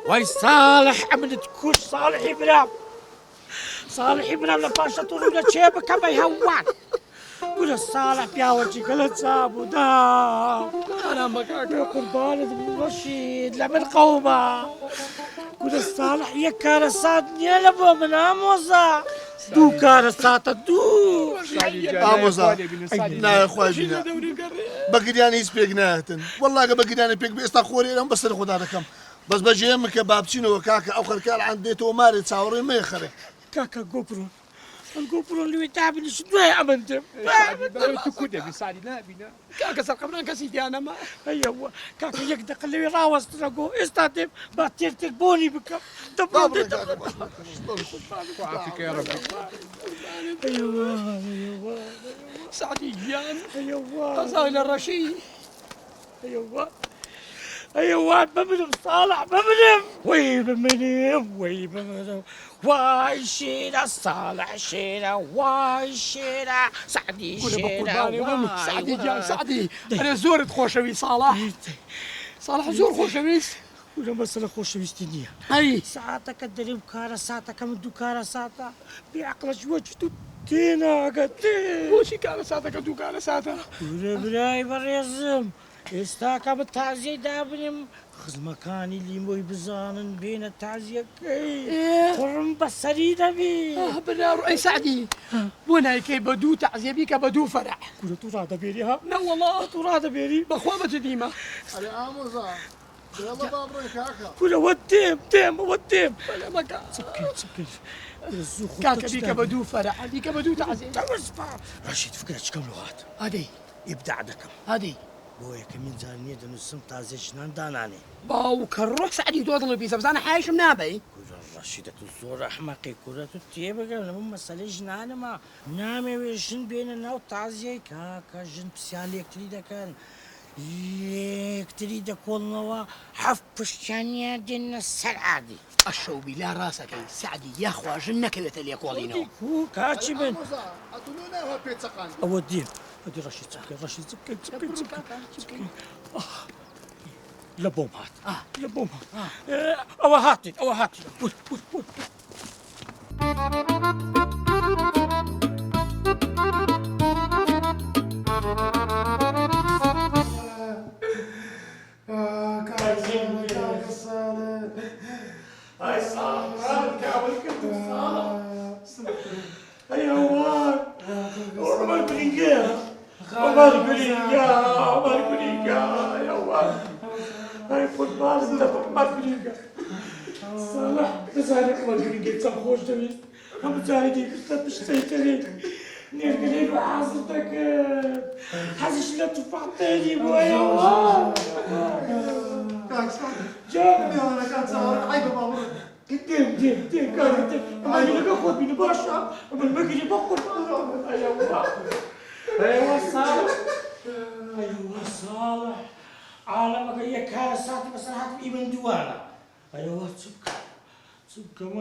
وای صالح ئەمنت کوش صالحی برام صالحی برام لە پاشەتۆ لە چێ بکەمەی هەوان گورە صالح پیاوەکی کە لە چابوودا ئەنام بەکاکە قوربانت بەشید لە من قەومە گورە صالح یەک کارە سات نییە لە بۆ من ئامۆزا دوو کارە ساتە دوو ئامۆزا نایخوای بینە بەگریان هیچ پێک نایەتن وەڵڵاگە بەگریانە پێک ئێستا خۆرێرم بەسەر خۆدا دەکەم بەس بەجێمە کە بابچینەوە کاکە ئەو خەرکار عەن دێتەوە مارێ چاوەڕێ مەیەخەرێ کاکە گۆپڕۆ گۆپڕۆ لەوێ دابنیش دوای ئەمەندم تو کو دەبی ساری نابینە کاکە سەرقەمران کەسی دیانەما ئەیەوە کاکە یەک دەقە لەوێ ڕاوەسترە گۆ ئێستا دێم با تێر بۆنی بکەم سعدی گیان قەزای لە ڕەشی ئەیەوان بمنم صالح بمنم وەی بمنم وای شێرە صالح شێرە وای شێرە سعدی شێرە سعدی گیان سعدی ئەرێ زۆرت خۆشەوی صالح زۆر خۆشەویست ولا مەسەلە خۆشەویستی نییە ئەی ساعتەکە دەرێم کارە ساتەکەم دوو کارە ساتە بێعقڵەش وەجد و تێناگەت بۆچی کارە ساتەکە دوو کارە ساتە گورە برای بەڕێزم ئێستا کە بە تازیەی دابنێم خزمەکانی لیمۆی بزانن بێنە تازیەکەی کوڕم بەسەری دەبی بناڕ ئەی سعدی بۆ نایکەی بە دوو تەعزیەبی کە بە دوو فەرع گورە تو ڕادەبێری ها نەوەڵڵا تو ڕادەبێری بەخوا بەجە دیمە ئەرێ ئامۆزا گورە وە دێم وە دێم مەکە کاکە دیکە بە دوو فەرع دیکە بە دوو تەعزیە ڕەشید فکرە چکەم لە هات هەدەی ئیبداع دەکەم هەدەی بۆ یەکەمین جار نییە دەنووسم تازە ژنان دانانێ باو کە ڕۆح سعدی تۆ دڵی بیسە بزانە حایشم نابەی ڕەشیدە تو زۆر ئەحمەقی کوورە تو تێبگەر لەمە مەسەلەی ژنانەمە نامەوێ ژن بێنە ناو تازیەی کاکە ژن پرسیان یەکتری دەکەن یەکتری دەکۆڵنەوە حەف پشتیانیان دێنە سەر عادی ئەشەو بیلا ڕاستەکەی سعدی یاخوا ژن نەکەوێتە لێکۆڵینەوە کاچی بن پێچەقان ئەوە دێ ئەدی ڕەشید چکە لە بۆم هات لە بۆم هات ئەوە هاتیت ئای ساڵح کابل کردم ساڵح ئەیەوان عمر گرینگە ئەیەوان ئای قوربانت دەبم عمر گرینگە ساڵح دەزانێت عمر گرینگە چەند خۆش دەوێت هەموو جارێ دەیکردە پشتەیتەوێ نێرگەلەی بە حەزت دەکرد حەزیش لە توفاحتێنی بۆ ئەیەوان دێم کارێ ئەمانی لەگە خۆت بینە باشە ئەمن بەگیری بە قوربان ئەیەوە ساڵح عالەمەکە یەک کارە ساتی بەسەر هاتم ئیمن دووانە ئەیەوە چ بکەم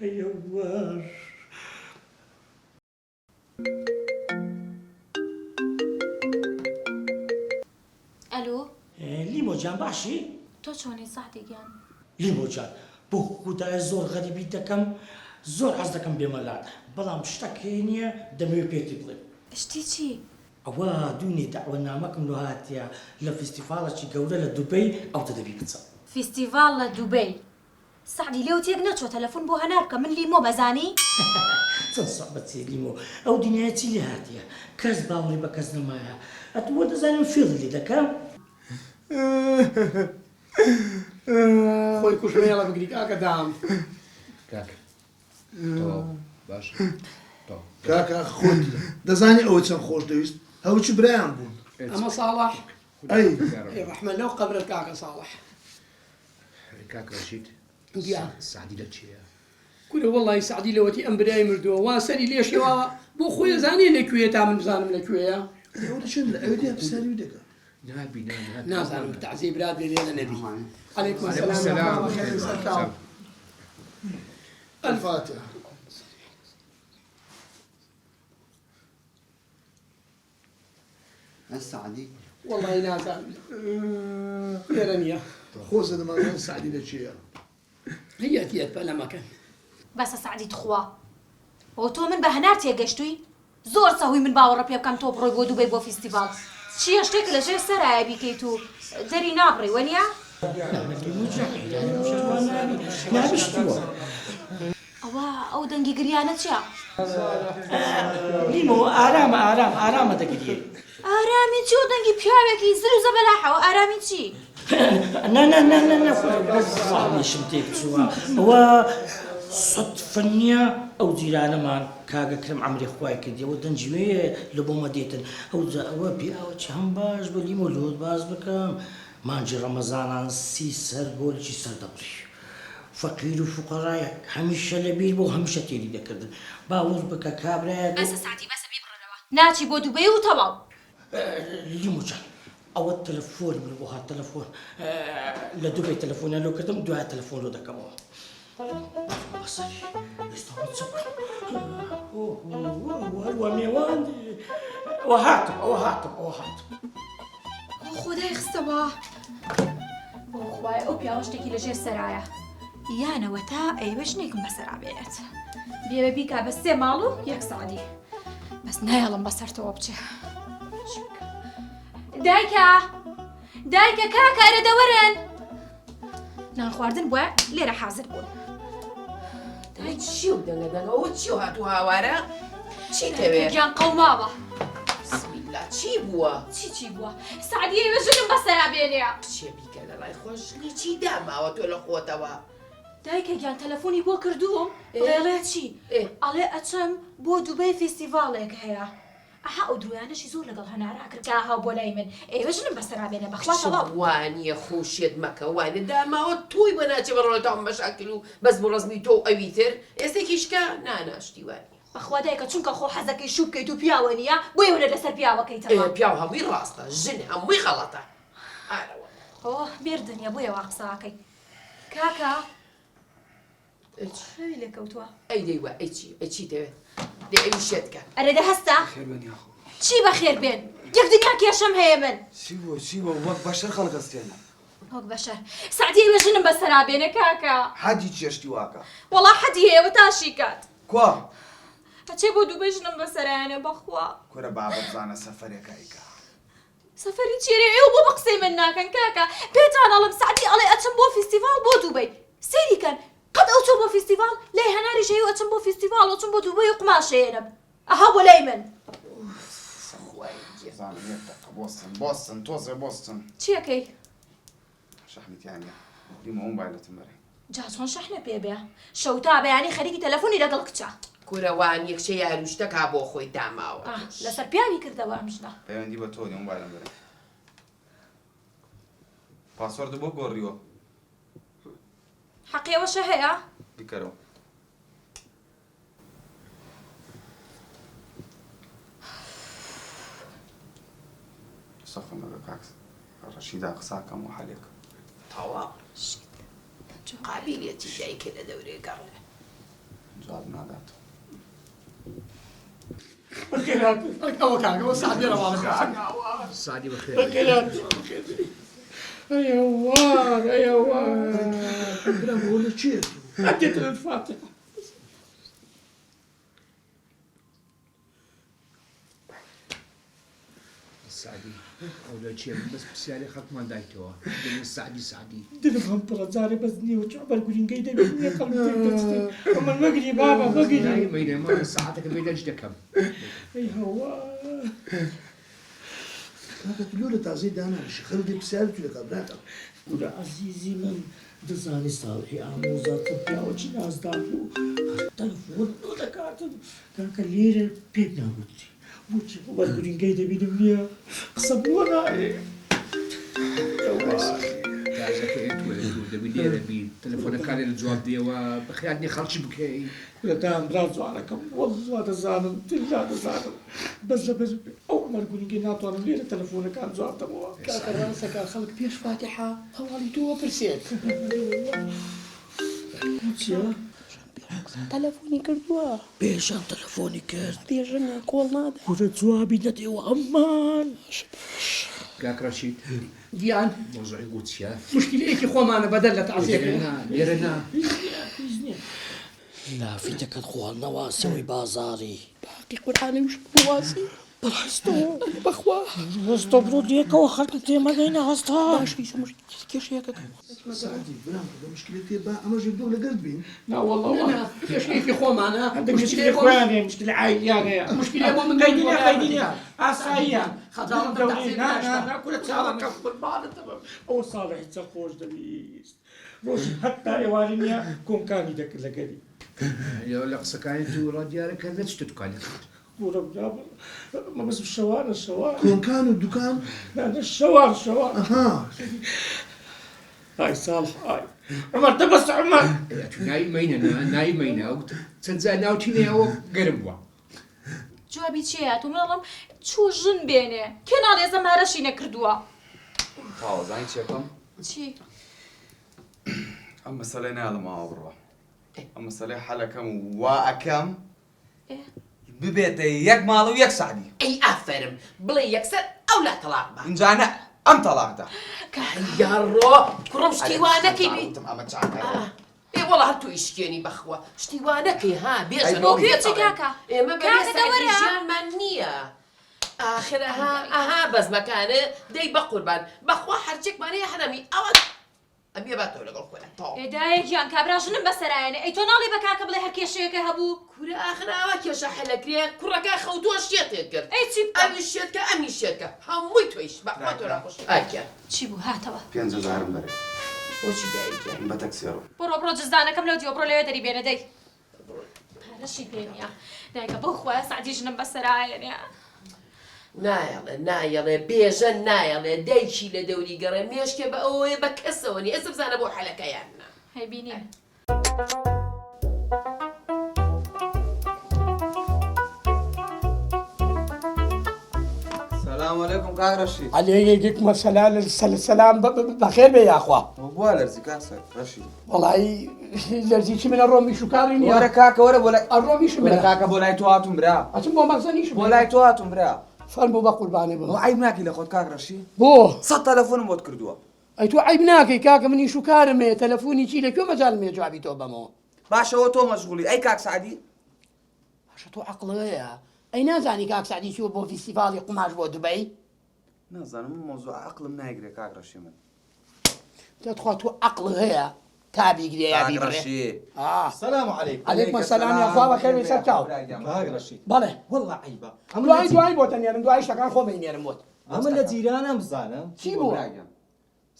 ئەیەوار ئەلۆ لیمۆ جان باشی؟ تۆ چۆنی سعدی گیان؟ لیمۆ جان بۆ خودای زۆر غەریبی دەکەم زۆر حەز دەکەم بێمەلات بەڵام شتێکی نییە دەمەوێت پێتی بڵێم شتی چی؟ ئەوە دوونێ داوەنامەکەم لە هاتیە لە فستیڤاڵێکی گەورە لە دووبەی ئەو دەبی بچە فستیڤاڵ لە دووبەی سعدی لێو تێک نەچۆ تەلەفۆن بۆ هەنار بکە من لیمۆ بەزانی؟ چەند سەعبەت لیمۆ ئەو دنیای چی لێ هاتیە کەس باوەڕی بە کەس نەمایە ئەتووە دەزانم فێڵی دەکەم خۆی کوشمێڵە بگری کاکە دام کاکە باش کاکە خۆت دەزانی ئەوە چەند خۆش دەویست هەوچی برایان بوون ئەمە ساڵح ئەی ڕەحمە لەو قەبرت کاکە ساڵح کاکە ڕەشید سعدی لە چییە؟ کورە وەڵی سعدی لەوەتی ئەم برای مردووە وا سەری لێشەوە بۆ خۆی زانێ لەکوێ تا من بزانم لەکوێیە ئەو دەچێت لە ئەوێ پرسیاری دەکە نازانم تەعزیە برات بێ لێ نەبی عەلەیکوم السلام الفاتحة السعدي والله نازانم لێرە نییە خۆزە دەمانوێت سعدی لە چییە؟ هي تيت بلا مكان بەسە سعدی تخوا بۆ تۆ من بە هەنار تێگەشتووی زۆر سەهوی من باوەڕە پێ بکەم تۆ بڕۆی بۆ دووبەی بۆ فیستیڤاڵ چییە شتێک لەژێر سەرایە بیکەیت و دەری نابڕی وەنیا؟ ئەو دەنگی گریانە چییە؟ لیمۆ ئارامە دەگرێ ئارامی چی و دەنگی پیاوێکی زر و زەبەلاحەوە ئارامی چی؟ نەشم تێک چووە ئەوە سەدفەنیە ئەو جیرانەمان کاگەکرم ئەمری خوای کردیەوە دەنجوێ لە بۆمە دێتن ئەوە پیاوە چ هەم باش بە لیمۆ لۆت باز بکەم مانجی ڕەمەزانان 30 گۆلێکی سەردەبڕی فەقیر و فوقەڕایە هەمیشە لەبیر بۆ هەمیشە تێری دەکردن باوەڕ بکە کابرایە بەسە سعدی بەسە بیبڕنەوە ناچی بۆ دووبەی و تەواو لیمۆچان ئەوە تەلەفۆن من بۆ هات تەلەفۆن لە دووبەی تەلەفۆنە لۆ کردم دوای تەلەفۆن لۆ دەکەمەوە وە میێوان ئەوە هاتم خۆدای خستەوە بۆ خوای ئەو پیاوە شتێکی لەژێر سەرایە یانەوە تا ئەیوە ژنێکم بەسەرا بێنێت بێوە بیکا بە 3 ماڵ و 1 سعدی بەس نایەڵم بەسەرتەوە بچێ دایکە کاکە ئەرە دەوەرن نان خواردن بووە لێرە حازر بوون دای چی و دەنگەدەنەوە چی و هاتوو هاوارە؟ چی دەوێت؟ گیان قەوماوە بسمیلا چی بووە؟ چی بووە؟ سعدی ئەیوە ژنم بەسەرا بێنێ چێ بیکە لە ڕای خۆشنی چی داماوە تۆ لە خۆتەوە؟ دایکە گیان تەلەفۆنی بۆ کردووم ڕێڵێ چی؟ ئەڵێ ئەچەم بۆ دووبەی فیستیڤاڵێک هەیە ئەها ئەو درویانەشی زۆر لەگەڵ هەنارا کرد کە هاو بۆ لای من ئێوە ژنم بەسەرا بێنە بەخواتەوە وانیە خۆشیت مەکە وانە داماوە تۆی بە ناچێ بەڕۆڵەتەوە بەشاکل و بەس بۆ ڕزمی تۆ ئەوی تر ئێستێکیشکە ناناشتی وانی بەخوا دایکە چونکە خۆ حەزەکەی شوو بکەیت و پیاوە نییە بۆ یەوە لەسەر پیاوەکەیتەوە پیاو هەمووی ڕاستە ژن هەمووی خەڵەتە ئارەوە ئۆ بێردنیە بۆ یەوە قساکەی کاکە شەوی لێکەوتووە ئەی دەیوە ئەی چی دەوێت دێ ئەوی شێتکە ئەرێ دە هەستا چی بەخێر بێن یەک دنیا کێشەم هەیە من چی بۆ وەک بەشەر خەڵکەستێنە وەک بەشەر سعدی ئێوە ژنم بەسەرا بێنە کاکە حەدی چێشتی واکە وەڵا حەدی هەیەوە تاشی کات کوا هەچێ بۆ دووبەی ژنم بەسەرایانێ بەخوا کورە بابەت زانە سەفەرێکە ئیکا سەفەری چێرێ ئێوە بۆ بە قسەی من ناکەن کاکە پێتان ئەڵم سعدی ئەڵێ ئەچم بۆ فیستیڤاڵ بۆ دووبەی سەیریکەن قەت ئەو چۆ بۆ فیستیڤاڵ لای هەناری ژەی و ئەچم بۆ فیستیڤاڵ ئەچم بۆ دووبەی و قماشێنم ئەها بۆ لای من بۆستن تۆزێ بۆستن چیەکەی شەحنیتیانە دیمە مۆبایلەتم بەرێ جا چۆن شەحنە پێ بێ شەوتا بەیانی خەریکی تەلەفۆنی لەگەڵ کچە کورەوان یەکشە یاروشتەکا بۆ خۆی داماوە لەسەر پیاوی کردەوە ئەم ژنە پەیوەندی بە تۆ دی مۆبایلم بەرێ پاسوەردە بۆ گۆڕیوە حەقیەوەشە هەیە بیکەرەوە سەخۆنەکە کاکس ڕەشیدا قساکەم و حەلێک تەواو قابیلێتی دایکە لە دەورێ گەڕێ جواب نادات ئەوە کاکەوە سعدی ڕەواڵە سعدی بەخێر برا بۆ لە چێت ئەدێتە الفاتحة سعدی ئەو لە چیە بەس پرسیارێ خەڵکمان دایتەوە دەبێت سعدی دلم هەم پڕە جارێ بەس نیوە چۆ بەرگورینگەی دەبێت من مەگری بابا مەگری مەیدەمە ساعتەکە مەیدەنج دەکەم ئەی هەوا کاکە تلۆ لە تازەی داناشی خەڵکی پرسیاری تو لە کابراکە گورە عەزیزی من دەزانی ساڵحی ئامۆزاتە پیاوەکی نازدار بوو تەلەفۆن لۆ دەکاتن کاکە لێرە پێت ناگوتی بۆچی بۆ بەرگورینگەی دەبینم نییە قسە بۆ نایێ تازەکە دەبی لێرە بی تەلەفۆنەکانی لە جواب دێەوە بەخیاتنی خەڵکی بکەی لەدام برا جوانەکەم وەڵڵا دەزانم تلا دەزانم بەس لەبەر ئەو مەرگورینگەی ناتوانم لێرە تەلەفۆنەکان جوابدەمەوە کاکە ڕاستەکە خەڵک پێش فاتحە هەواڵی تۆوە پرسێت چییە؟ تەلەفۆنی کردووە بێژان تەلەفۆنی کرد بێژنە کۆڵ نادا گورە جوابی نەدێەوە ئەممان کاکڕەشید گیان مۆزۆی گوچیە مشکلەیەکی خۆمانە بەدەر لە تەعزیەکە لێرە نا لافیتەکەت خواڵنەوە سەوەی بازاری باقی قورآانەویش بواسی بەڕاستۆ بەخوا هەستۆ بڕۆ دیەکەوە خەڵکە تێمەگەینە هەستا باشی کێشەیەەکە سعدی برام مشکلەتی با ئەمەژ دوو لەگەرت بین ناوەڵەوە کێشەیەکی خۆمانە مشکلی خوانێ مشکل عیلیانەیە مشکلە بۆ من قەیدینە قەیدینە ئاساییە خەجاڵم ناکورە چاوەکە قوربانتەوە ئەو ساڵە هیچە خۆش دەویست ڕۆژی هەتا ئێوانی نییە کۆنکانی دەکرد لەگەری لە قسەکانی دووڕە دیارەکە لە چ دوکانی گورە مەبەست شەوانە شەوان کۆنکان و دوکان شەوان شەوان ئەها ئای ساڵح ئای عمەر دەبەست عمەر نایمەینە نایمەینە و چەند جار ناوچینەوە گەرم بووە جوابی چیە تو منڵم چوو ژن بێنێ کێ ناڵێزە مارەشی نەکردووە تاوەزانی چێکم چی؟ ئەم مەسەلەی ناڵمەوە بڕوە ئەم مەسەلەی حەلەکەم وا ئەەکەم ببێتە یەک ماڵ و یەک سعدی ئەی ئافرم بڵێ یەکسەر ئەو لا تەلاق بە اینجانە ئەم تەلاقدا یاڕۆ کوڕم شتی وا نەکەی ئەمە چاکە وەڵا هەر توی شتێنی بەخوا شتی وا نەکەی ها بێژن بۆ کوێچی کاکە ئێمە کاکە دەوەرە. بەژیانمان نییە ئاخرە ئەها بەزمەکانە دەی بە قوربان بەخوا هەرچێکمانەیە هەرەمی ئەوە ئەمێ باتەوە لەگەڵ خۆیان تاو ئێدایەکیان کابراژنم بەسەرایەنە ئەی تۆ ناڵێ بە کاکە بڵێ هەر کێشەیەکە هەبوو کورە ئاخراوە کێشە حەلەکرێ کوڕەکە خەوتووە شێتێک کرد ئەی چی بکەم؟ ئەوی شێتکە ئەمی شێتکە هەمووی تۆیش بەخوا تۆ ڕاخۆش ئاکە چی بوو هاتەوە 5,000 بەرێ بۆچی دایکە بە تەکسیەوە بڕۆ جزدانەکەم لەو دیوە بڕۆ لەوێ دەری بێنە دەی پارەشی پێ نییە دایکە بخوا سعدی ژنم بەسەرایەنە نایەڵێ بێژە نایەڵێ دایکی لە دەوری گەڕێ مێشکێ بە ئەوەیە بە کەسەوە نی ئێستا بزانە بۆ حەلەکەیاننا هەیبینی سلام علیکم کاک ڕەشید عليكم السلام بخير بێ یاخوا بۆ لەرزی کاسە ڕەشید وڵی لەرزیی من ڕۆمی شوکاری نیە وەرە کاکە وەرە بۆ لای ڕۆمیش وەرە کاکە بۆ لای تۆ هاتووم برا ئەچم بۆ مەغزەنیش بۆ لای تۆ هاتووم برا فەرموو بە قوربانێ بۆ بۆ عیب ناکی لە خۆت کاک ڕەشید بۆ 100 تەلەفۆنم بۆت کردووە ئەی تۆ عیب ناکەی کاکە منی شوکارمێ تەلەفۆنی چی لەکوێ مەجالمێ جوابی تۆ بەمەوە باشەوە تۆ مەشغوڵی ئەی کاک سعدی باشە تۆ عەقڵەیە ئەی نازانی کاک سعدی چووە بۆ فیستیڤاڵی قماش بۆ دوبەی نازانم مۆزوع عەقڵم نایگرێ کاک ڕەشی من دەتخوا تۆ عەقڵ هەیە تابیگرێ یابی کاک بڕێ ڕەشید السلام عليكم. عليكم السلام يا اخويا بخير ويسر چاو كاك رشيد بەڵێ والله عيبة دوای بۆ تەنێرم دوای شتەکان خۆ بینێرم بۆت ئەمە لە جیرانم بزانم چی بوو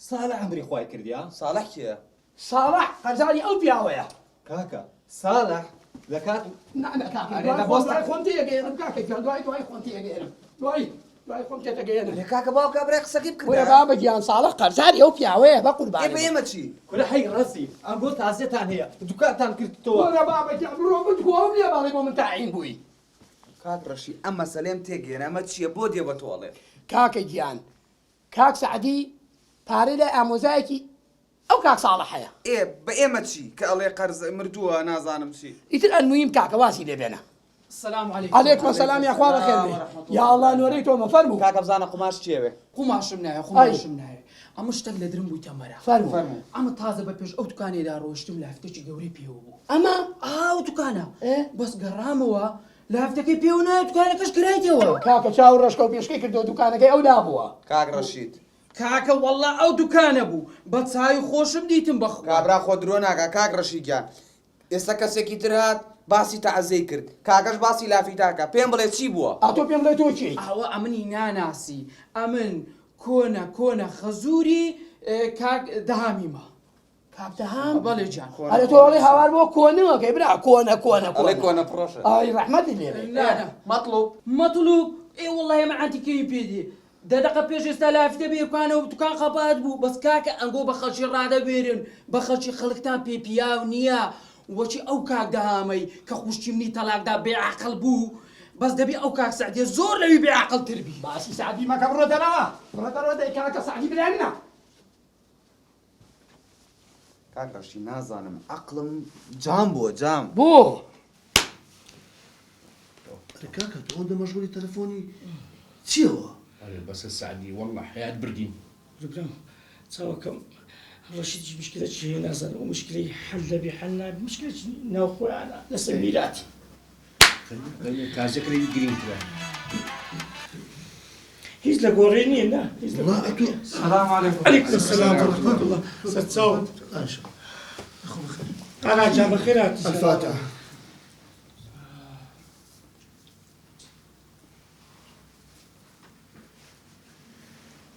ساڵح ئەمری خوای کردیا ساڵح کێ ساڵح قەرزانی ئەو پیاوەیە کاکە ساڵح لە کات دوای خۆم تێگەێنم کاکە دوای خۆم تێگەێنم دوای خۆم تێتەگەێنم لێ کاکە باوکە برای قسەکی وەرە بکردە بابە گیان ساڵح قەرزاری ئەو پیاوەیە بە ئێ بە قوربانێ ئێمە چی کورە حەی ڕەسی ئەم بۆ تازیێتان هەیە دوکاتان کردتەوە وەرە بابە گیان بڕۆ بتخۆم لێ باڵێ بۆ من تاعین بووی کاک ڕەشی ئەم مەسەلەم تێگەێنە ئەمە چییە بۆ دێ بە تۆڵێ کاکە گیان کاک سعدی پارەی لە ئامۆزایەکی ئەو کاک ساڵح هەیە ئێ بە ئێمە چی کە ئەڵێ قەرز مردووە نازانم چی ئیتر ئەلمویم کاکە واسی لێ بێنە السلام عليكم. عليكم السلام يا اخوان بخير يا الله نوري تو مفرمو کاکە بزانە قماش چێوێ قماشم نایە قماشم نایە ئەمە شتێک لە درم بووی تەمەرە فرمو ئەمە تازە بە پێش ئەو دوکانێدا ڕۆشتم لە هەفتێکی گەورەی پێوە بوو اما ئاو دوکانە بەس گەڕامەوە لە هەفتەکەی پێوە نایە دوکانەکەش کرایتەوە کاکە چاو ڕشکە و پێشکەی کردو دوکانەکەی ئەو نابووە کاک ڕەشید کاکە وەڵا ئەو دوکانە بوو بە چای خۆشم دیتم بەخوا کابرا خۆ درۆ ناکە کاک ڕەشیدیان ئێستا کەسێکی تر هات باسی تەعزەی کرد کاکەش باسی لافی تاکە پێم بڵێ چی بووە ئاتۆ پێم بڵێ تۆ چی ئەوە ئەمنی ناناسی ئەمن کۆنە خەزووری کاک دەهامیمە کاک دەهام بەڵێ جان ئەرە تۆ وەڵی هاوار بۆ کۆنەوەکەی برا کۆنە ئەڵێ کۆنە پڕۆشە ئای ڕەحمەتی لێ مەطلوب ئێ وەڵڵای مەعانتیکەی پێدێ دەدەقە پێش ئێستا لافتە بێکانەوە دوکان خەبات بوو بەس کاکە ئەنگۆ بە خەڵکی ڕادەبێرن بە خەڵکی خەڵکتان پێپیاو نییە وەچی ئەو کاک دەهامەی کە خوشتیمنی تەلاکدا بێعەقڵ بوو بەس دەبێ ئەو کاک سعدیە زۆر لەوی بێعەقڵ تربی باسی سعدی مەکە بڕۆ دەرەوە بڕۆ دەرەوە دەی کاکە سعدی برێنە کاکڕەشی نازانم عەقڵم جام بووە جام بۆ کاکە تۆ ئەوەندە مەشغوڵی تەلەفۆنی چیەوە؟ بەسە سعدی وەڵڵا حیات بردین برام چاوەکەم ڕەشیدیش مشکلە چیە نازانم و مشکلەی حەل دەبێ حەل نابێ مشکلێکی ناوخۆیانە لەسەر میراتی تازەکرێی گرینگترە هیچ لە گۆڕێ نییە نا هیچ لە والله گۆڕێ ئەتو نییە. السلام عليكم. عليكم السلام ورحمة الله ستساوم أنا جاب خيرات الفاتحة.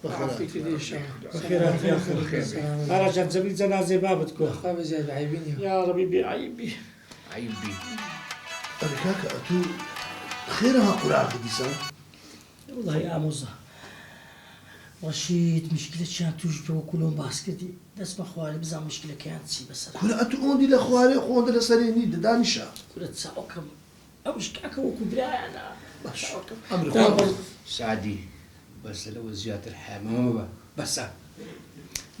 عافيك دي الشهر خيرات يا أخي أنا جاب زميل جنازة بابتكم خاب زياد عيبيني يا ربي بعيبي عیبی ئەرێ کاکە ئەتو خێرەها قورعاکە دیسان والله يا موزة رشيد مشكلة شان توجد وكلهم باسكتي دس بخوالي بزعم مشكلة كانت سي بس کورە ئەتو ئەوەندی لە خوارێ خۆندە لە سەرێنی دەدانیشە كل تساوكم أو مشكلة وكبراء أنا باش تساوكم ئەمر سعدی بەسە لەوە زیاتر حامەوە بە بەسە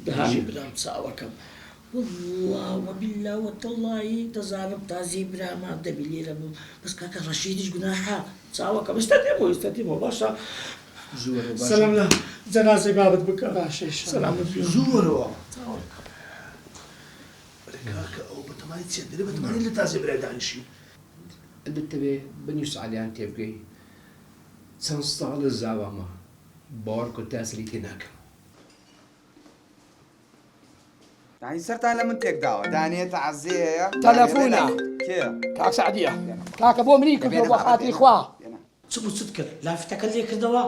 دهاني برام تساوكم والله وبالله والله تزارب تازي براما دبلي لهم بس كاكا رشيدش جناحا تساوكم استدموا باشا زۆر و باش سلام له جنازة بابت بكا باشا سلام عليكم زۆرەوە ئەرێ کاکە ئەو بەتەمای چێ دەرێ بەتەمانی لە تازێ برای دانیشی دەتەوێ بەنی سعدیان تێبگەی چەند ساڵە زاوامە باوەڕ و تاسری تێ ناکەم یعنی سەرتان لە من تێکداوە دانێت عەزێ هەیە تەلەفۆنە. کێ كاك سعدية كاك بو مني كنت بو خاطري خوا شو صدق لا فتك اللي كردوا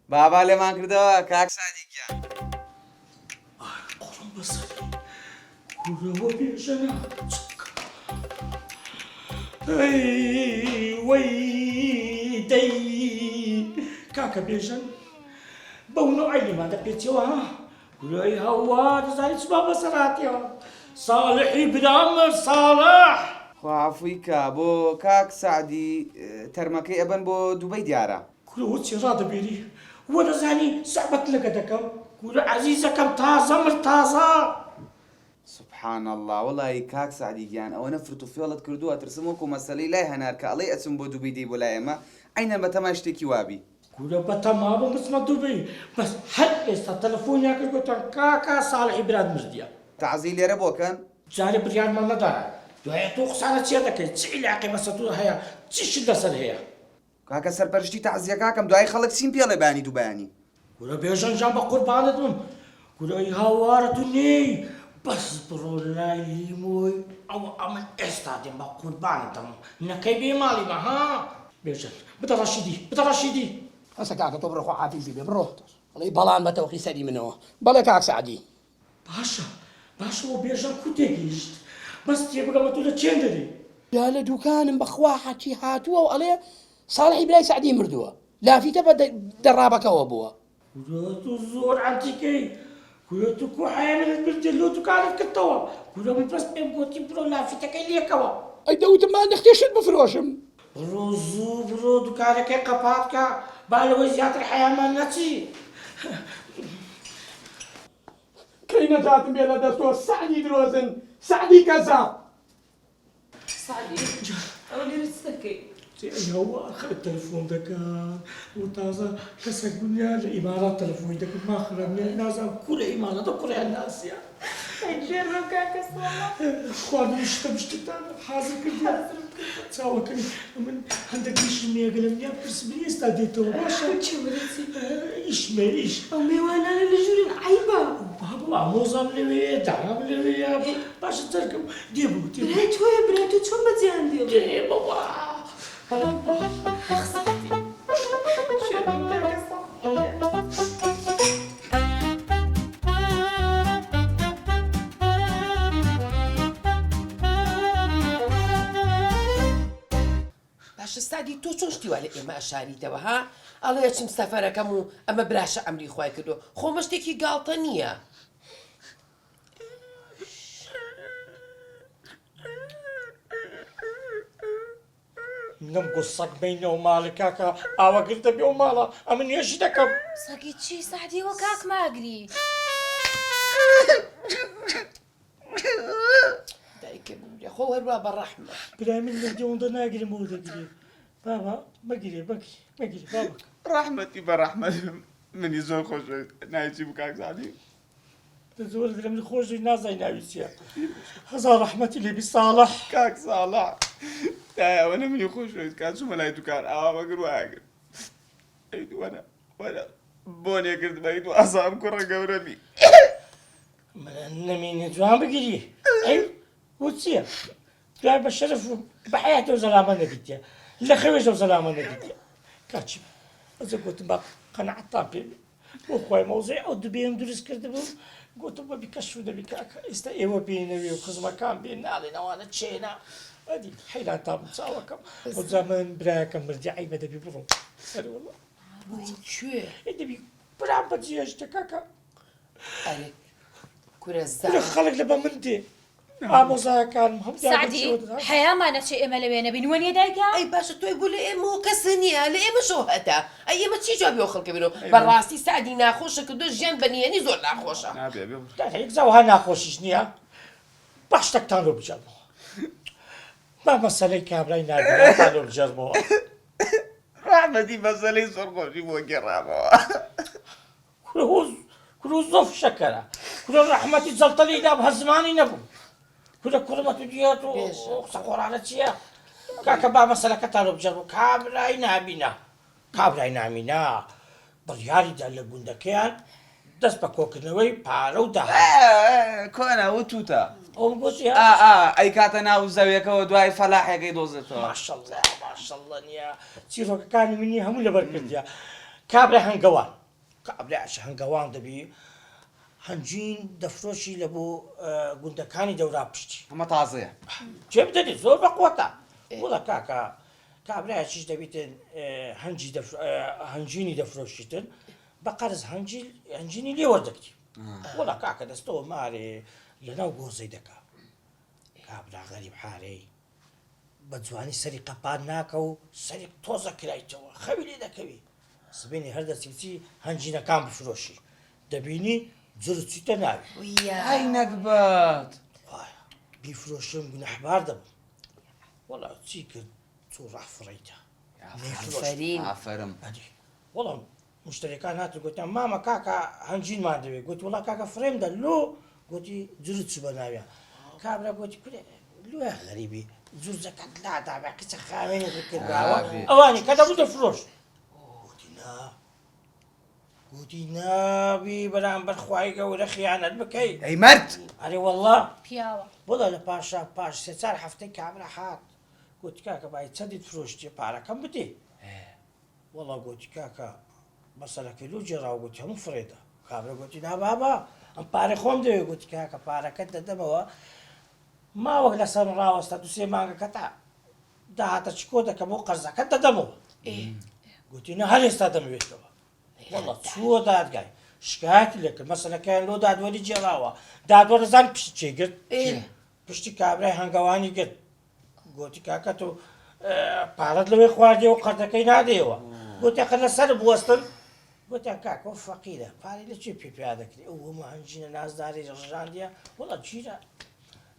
بابا لێمان کردەوە کاک سادیکیان قرم بس هو بيجنا اي ويدي كاكا بيجن بونو عيني ما دبيتيوا ولاي هوا زايد بابا سراتيوا صالحي برام صالح خوافویکە بۆ کاک سعدی تەرمەکەی ئەبەن بۆ دووبەی دیارە كل وتي راضي بيري وانا زاني صعبت لك دكم كل عزيزكم تازه مرتازه سبحان الله وڵی کاک سعدیگیان ئەوە نەفرت و فێڵت کردووە ترسم وەکو مەسەلەی لای هەنار کە ئەڵێ ئەچم بۆ دووبی دەی بۆ لای ئێمە عینەن بە تەمای شتێکی وابی كل بتمام بس ما دبي بس هل استا تلفون ياك قلت كاكا صالح براد مجديا تەعزی لێرە بۆکەن جاري بريان ما ندار دوای تو خسانه چی دکه چی علاقه بس تو هيا چی شده سر هيا کاکە سەرپەرشتی تەعزیەکەکەم دوای خەڵک چیم پێڵێ بانی دووبیانی كل بيجان جنب قربانتهم كل هوارتني بس برو لاي موي او امن استادي ما قربانتهم نكيبي مالي ما ها بيجان بترشيدي هسا كاك تو بروح حافظي بروح والله بلان ما توخي سدي منه بلا كاك سعدي باشا وبيجان كوتيجيشت بس تيبقى ما تقول تشندري يا لدكان بخوا حكي هاتوا وعليه صالح بلاي سعدي مردوه لا في تبا درابك وابوه كلتو زور عنتيكي كلتو كو حامل البلدلو تكالف كتوا كلو بس بيبقوتي برو لا في تكيلي كوا اي دوت ما نختشت بفروشم برو دكالك قباتك بالوزيات الحياة ما نتي كاينه ذات بلا دستور سعدي دروزن سعدي كذا سعدي أنا اللي رستكي هو اخذ التلفون دكان وتازا كسر الدنيا الامارات تلفون دك ما خربني الناس كل امارات وكل الناس يا جرب كاكا صالح خواني مش تتابع حاضر كده تساوي كده من عندك ايش مية قلم بس بني استديته باشا شو مرتي ايش ما ايش أمي وأنا اللي جورين عيبة بابا موزم لي تعب لي باشا تركب ديبو براتو شو مزيان ديال ديبو خصتي شو كاكا صالح باشە سادی تۆ چۆن شتیوا لە ئێمە ئەشاریتەوە ها ئەڵێ چم سەفەرەکەم و ئەمە براشە ئەمری خوای کردو خۆمە شتێکی گاڵتە نییە نم قصك بينه ومالك كاكا أو قلت بيو مالا أمن يشدكم ساقي چی سعدی وەکاک ماگری بەخۆ هەروە بەڕەحمە برای من لە جەوەندە ناگرم بۆ دەگرێ بابا مەگیرێ مەگیری بابک ڕەحمەتی بەڕەحمەت منی زۆر خۆش نایچی بکاک زادی زۆر لە من خۆشی نازای ناویسیە هەزار ڕەحمەتی لێبی ساڵح کاک ساڵح دایەوەنە منی خۆشوێت کات چوومە لای دوکان ئاوا بەگر وایەگر ئەیدوەنە وەرە بۆنێ کرد بە ئیدو ئاسام کوڕە گەورەبی من نەمینێ جوان بگیری ئەی بۆ چییە دوای بە شەرف و بە حیاتەوە زەلامە نەدیتە لە خەوێژەوە زەلامە نەدیتە کاچی ئەزە گوتم بە قەنەعەتتان پێ بۆ خۆی مەوزەی ئەو دوبێم دروست کردبوو گوتم بە بیکەش و دەبی کاکە ئێستا ئێوە بێنەوێ و خزمەکان بێن ناڵێنەوانە چێنە ئەدی حەیران تا بچاوەکەم بۆ جامن برایەکەم مردی عیبە دەبی بڕۆم سەر وەڵڵا کوێ دەبی برام بە جێشتە کاکە ئەرێ کورە لە زار خەڵک لە بە من دێ ئامۆزایەکانم سعدی حەیامان نەچێ ئێمە لەوێ نەبین وەنیە دایکە ئەی باشە تۆی بوو لە ئێمە و کەس نییە لە ئێمەشەوە هەتا ئەی ئێمە چی جوابی ئەو خەڵکە بینەوە بەڕاستی سعدی ناخۆشە کە دۆ ژیان بەنیێنی زۆر ناخۆشە هیچ زەوها ناخۆشیش نییە باش تەکتان لۆ بجەرمەوە با مەسەلەی کابرای ناگرێتان لۆ بجەرمەوە ڕەحمەتی مەسەلەی زۆر خۆشی بۆ گێڕامەوە کورە زۆر شەکەرە کورە ڕەحمەتی جەڵتەلی دام هەزمانی نەبوو کورە کوڕمەت و دیێت و قسە خۆرانە چییە کاکە با مەسەلەکەتان لۆ بجەرمەوە کابرای نابینە کابرای نامینە بڕیاریدا لە گوندەکەیان دەست بە کۆکردنەوەی پارە و داهات کۆنا وتوتە ئەوم گوتی ئەی کاتە ناو زەویەکەەوە دوای فەلاحەکەی دۆزێتەوە ماشەڵڵا ماشەڵڵا نییە چیرۆکەکانی منی هەموو لەبەر کردیا کابرا هەنگەوان کابراش هەنگەوان دەبی هەنجین دەفرۆشی لە بۆ گوندەکانی دەورا پشتی ئەمە تازەیە جێ بدەیت زۆر بەقوتە وڵە کاکە کابراایشیش دەبیتن هەنجینی دەفرۆشیتن بە قەرز هەنجینی لێ وەردەگری وڵە کاکە دەستەوە مارێ لەناو گۆزەی دەکا کابرا غەریب حارەی بە جوانی سەری قەپان ناکە و سەری تۆزە کرایتەوە خەوی لێ دەکەوی سبێنی هەردەچیتی هەنجینەکان بفرۆشی دەبینی جرچیتە ناوی ئەی نەکبەت بیفرۆشم گونەحبار دەبم وەڵا چی کرد چۆ ڕافڕیتە ئافەرم وەڵام مشتریەکان هاتن گوتیان مامە کاکە هەنجینمان دەوێت گوتی وڵا کاکە فرێمدە لۆ گوتی جرت چ بە ناویان کابرا گوتی کورێ لێ غەریبی جوزەکەت لادابێ قچە خاوێنی کرداوە ئەوانی کە دەبوو دەفرۆش گوتی نابی بەرامبەر خوای گەورە خیانەت بکەیت ئەی مرد ئەرێ وەڵڵا پیاوە بۆڵە لە پاشا پاش سێ چار هەفتەی کابرا هات گوتی کاکە بای چەندیت فرۆشتی پارەکەم بدێ وەڵا گوتی کاکە مەسەلەکەی لۆ جێراوە گوتی هەموو فرێدە کابرا گوتی نابابا ئەم پارەی خۆم دەوێت گوتی کاکە پارەکەت دەدەمەوە ماوەک لەسەر ڕاوەستا دو سێ مانگەکە تا داهاتە چکۆ دەکەم بۆ قەرزەکەت دەدەمەوە گوتی نە هەر ئێستا دەمەوێتەوە وەڵا چووە دادگای شکایەتی لێ کرد مەسەلەکەیان لۆ دادوەری جێراوە دادوەرەزان پشت چێگرت پشتی کابرای هەنگەوانی گرت گوتی کاکە تۆ پارەت لەوەی خواردی و قەردەکەی نادەیەوە گوتی قەر لەسەر بوەستن گوتیان کاکە ئەو فەقیرە پارەی لە چێ پێ دەکری ئەو هەموو هەنجینە نازداری ڕژاندیە وەڵا چیرە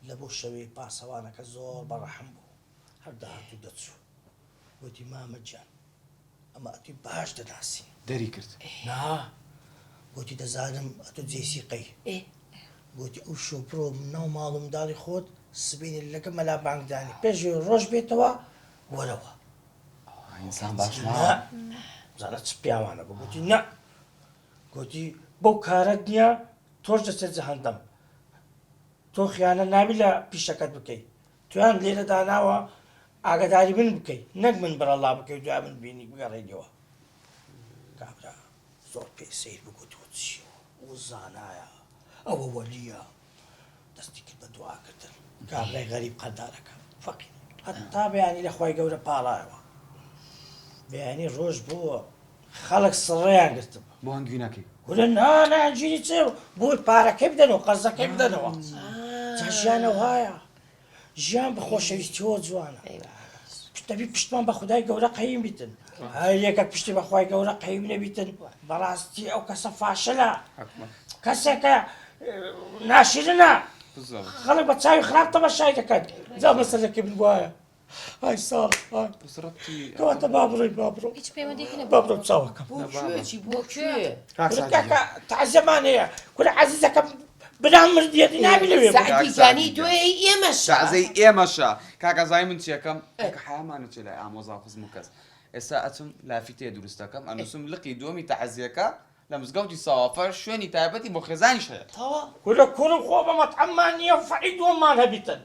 لە بۆ شەوەی پاسەوانەکە زۆر بەڕەحم بوو هەر داهاتوو دەچوو گوتی مامە جان ئەمە ئەتوی باش دەناسی دەری کرد نا گوتی دەزانم ئەتۆ جێسیقەی گوتی ئەو شۆپڕۆ ناو ماڵ و منداڵی خۆت سبینی لەگە مەلا بانگدانی پێشێ ڕۆژ بێتەوە وەرەوە ئینسان باش زانە چ پیاوانە بوو گوتی نە گوتی بەو کارەت نییە تۆش دەچێت جەهەندەم تۆ خیانە نابی لە پیشەکەت بکەیت تویان لێرە داناوە ئاگداری من بکەیت نەک من بەرەڵا بکەیت دوای من بینی بگەڕێنەوە کابرا زۆر پێ سیر بگوتوە چیەوە و زانایە ئەوە وەلیە دەستی کرد بە دوعاکردن کابرای غەریب قەردارەکە فەقیر هەتا بەیانی لە خوای گەورە پاڵایەوە بەیانی ڕۆژ بووە خەڵک سڕێیان گرتم بۆ هەنگوینەکەی گورە ناجیری چێ بۆی پارەکەی بدەنەوە قەرزەکەی بدەنەوە جا ژیانە وایە ژیان بە خۆشەویستیەوە جوانە دەبی پشتمان بە خودای گەورە قەیم بیتن هەر یەکە پشتی بەخوای گەورە قەیم نەبیتن بەڕاستی ئەو کەسە فاشلە کەسێکە ناشرنە بالضبط خلق بتساوي خراب تمشي دكان زي مسلك ابن بوايا هاي صار هاي بس ربطي كمان بابرو هیچ پەیوەندی هەیە بابرو بساوي كم بۆ کوێچی بۆ کوێ كاكا تعزمانية كل عزيزك بنام مرديتي نابي لوي سعدی جانی دوێ ئێمەش شازەی ئێمەشە کاکە زای من چیەکەم کە حیامانە چێ لای ئامۆزا خزم کەس ئێستا ئەچم لافی تێ دروست دەکەم ئەنووسم لقی دووەمی تەعزیەکە لە مزگەوتی ساوافەر شوێنی تایبەتی بۆ خێزانیش هەیە كل خوبة مطعمانية وفعيد ومان هبيتن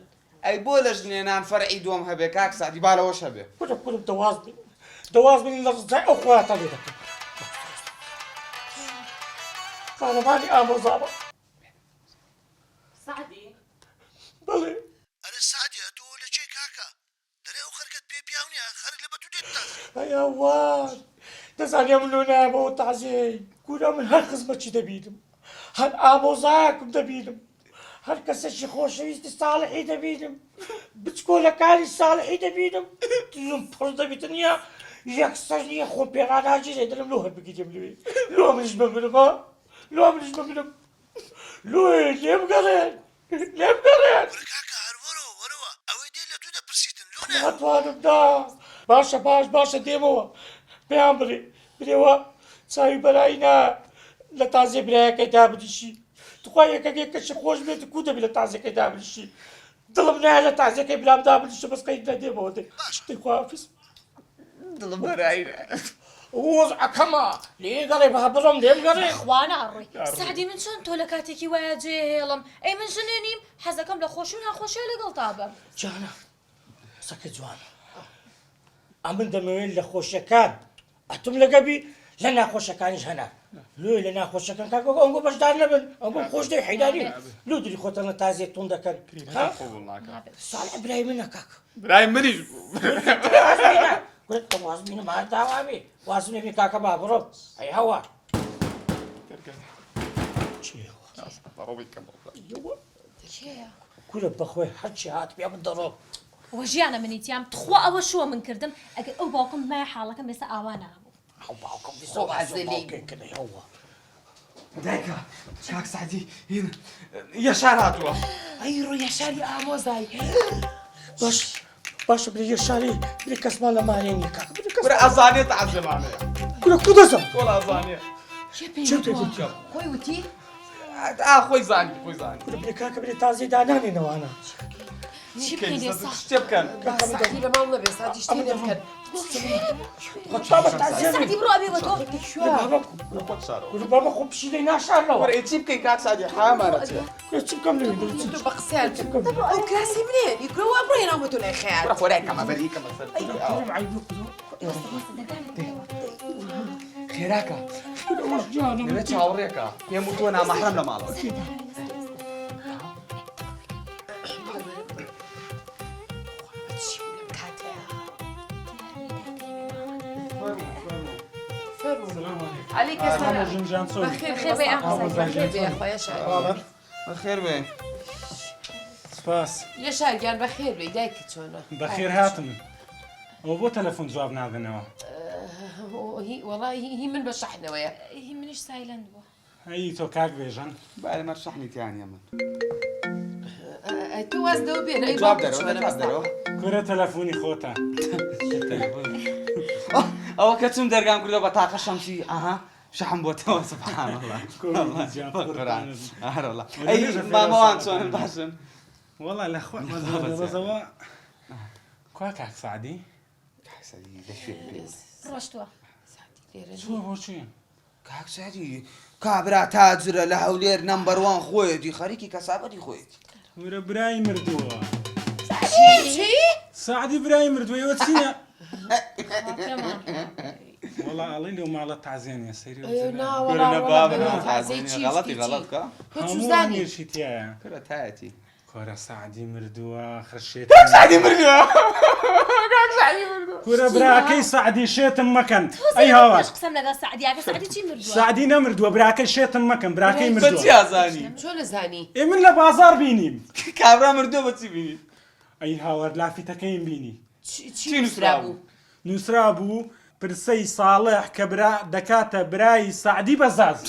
ئەی بۆ لە ژنێنان فەرعی دووەم هەبێ کاک سعدی بالەوەش هەبێ كل دواز من الرزاق أخواتها لي قال مالي آمر زابا سعدی بلي أنا سعدي أدول شيء كاكا دري أخر كت بيبياوني خارج لبتو ديتا يا واد دزاني عملونا أبو تعزي كنا من هالخزمة شي دبيدم هل أبو زاكم دبيدم هل كسر خوشويست صالحي دبيدم بتقول كاري صالحي دبيدم تزوم فرض دبيتنيا يكسرني خو بيرانا جي درم لوه بقيتم لوي لو مش بمنما لو مش بمنم لوي ليه بقرن ليه بقرن كاكا هرورو وروا أوي دي اللي تودا برسيتن لونا هاتوانم دا باشا ديموا بيعمري بريوا ساوي براينا لتازي برايا كيدا بدشي تخويا كش خوش بيت كودا بلا تازي كيدا بدشي ظلمنا لتازي كي بلا دا بدشي بس كيدا ديموا دي تخوافس دڵم بەرایرە ووز عكما ليه قريب هبرم ليه قريب خوانا ئەڕۆی سعدی من چۆن تۆ لە کاتێکی وایە جێهێڵم ئەی من ژنێنیم حەزەکەم لە خۆشی و ناخۆشیە لەگەڵ تا بەم جانا سكت جوانا أمن دموين لخوشكان أتم لقبي لنا خوشكانش هنا لو لنا خوشكان كاكو أنقو باش دار لبن أنقو خوش دي حيداني لو دري خوتنا تازي توندا كان ها صالح إبراهيم منا كاكو برای منیش وازمينا قلت وازمينا ما داوامي وازمي بي كاكا بابرو أي هوا كل بخوي حجي هات بيا بالضروب وەژیانە منیتیام تخوا ئەوە شووە من کردم ئەگەر ئەو باوکم مای حاڵەکەم بێسە ئاوا نابوو أو باوكم دي خو حزلي. كده هوا دایکە کاک سعدی یەشار هاتووە ئەی ڕۆ یاشاری ئامۆزای باش بري شاري بري كسمان لما عليني كاكا بري ورە ئەزانێت عەزمانەیە كل كودزم تۆڵ ئەزانێ خۆی وتی خۆی زانی خۆی زانی كل بري كاكا بري تازي داناني نوانا چی بکەین ئێستا شتێ بکەن سعدی بە ماڵ نەبێ سعدی شتێ لێ بکەن بابا تازي سعدی بڕۆ ئەبێ بە تۆ كل بابا خو بشي لي ناشار لو وەرە چی بکەی کاک سعدی حامانە چێ كل تشكم لي تۆ بە قسەیان ئەو کراسی منێ یکرەوە بڕۆین ئەو تۆ لای خەیار وەرە خۆرای کەمە بەری کەمە سەر خێراکە لەوێ چاوەڕێکە پێم و تۆ نامەحرەم لە ماڵەوە عليك السلام جنجان صوت بخير بي بخير بي اخويا شاعر بەخێر بێ سپاس يا شاعر بخير بي دايك چۆنە بەخێر هاتم ئەو بۆ تەلەفۆن جواب نادنەوە هي والله هي من بشحنەوەیە هی منیش سایلند بووە ئەی تۆ کاک بێژەن بەێ مەرشەحنیتیانە من تو واز دەو بێن ئەی جواب دەرەوە جواب دەرەوە کورە تەلەفۆنی خۆتە ئەوە کە چم دەرگام کردەوە بە تاقە شەمسی ئاها شەحم بۆتەوە سبحان الله ئەی مامەوان چۆنن باشن وەڵا لە خۆزەوە کوا کاک سعدی ڕۆشتووە چوە بۆچی کاک سعدی کابرا تاجرە لە هەولێر نەمبەر وان خۆیەتی خەریکی کەسابەتی خۆیەتی ورە برای مردووە چی سعدی برای مردووەوە چییە وەڵا ئەڵی لەو ماڵە تازیێنە سەیری غەڵەتی غەڵەتکە هەمووانێشی تایە کرە تایەتی کۆرە سعدی مردووە خرشێت سعدی مردووە کورە براکەی سعدی شێتم مەکەن ئەی هاوار قسەم لەگەڵ سعدیاکە سعدی چی مردووە سعدی نەمردووە براکەی شێتم مەکەن براکەی بەچی مردووە ئازانی چۆن نەزانی ئێ من لە بازار بینیم کابرا مردووە بەچی بینی ئەی هاوار لافیتەکەیم بینی چی نووسرا بوو نووسرا بوو پرسەی ساڵح کە برا دەکاتە برای سعدی بەزاز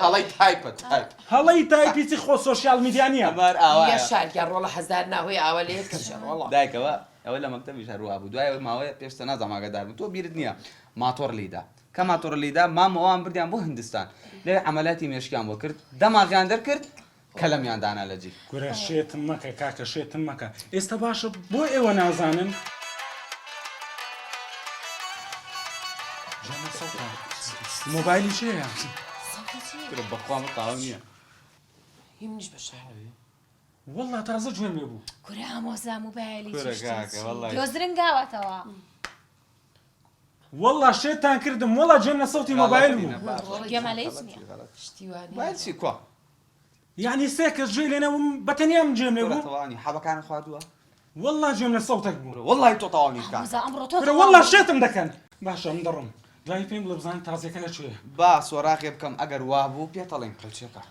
هەڵی تایپە تایپ هەڵی تایپیچی خۆ سۆشیال میدیا نییە ئەمار ئاوایە شارکە ڕۆڵە هەزار ناوەی ئاوە لێت کەشەڕۆڵە دایکەوە ئەوە لە مەکتەبی هەروە بوو دوای ماوەیە پێشتە نازەماگەدار بوو تۆ بیرت نییە ماتۆر لیدا کە ماتۆر لیدا مامەوەیان بردیان بۆ هندستان لێ عملیاتی مێشکیان بۆ کرد دەماغیان دەرکرد کە لەمیاندانا لە جی گورە شێتم مەکە کاکە شێتم مەکە ئێستا باشە بۆ ئێوە نازانن مۆبایلی چێە بەخوام تاو نییە هی منیش بە شەهەوێ وەڵا تازە گوێم لێ بوو کورە ئامۆزا موبایلی دۆزرنگاوەتەوە وەڵا شێتان کردم وەڵا گوێم لە سەوتی مۆبایل بوو گێمەلەیت نییە باچی کووە یعنی سێ کەس گوێ لێنەوەم بەتەنیام گوێم لێ بوو تەوانی حەبەکان خواردووە وەڵا گوێم لە سەوتێک بوو وەڵی تۆ تەواو نیکە کورە وەڵا شێتم دەکەن باشە من دەڕۆم دوای پێم بڵێ بزانین تازیەکە لەکوێیە با سۆراقێ بکەم ئەگەر وا بوو پێتەڵێن قەلچێکە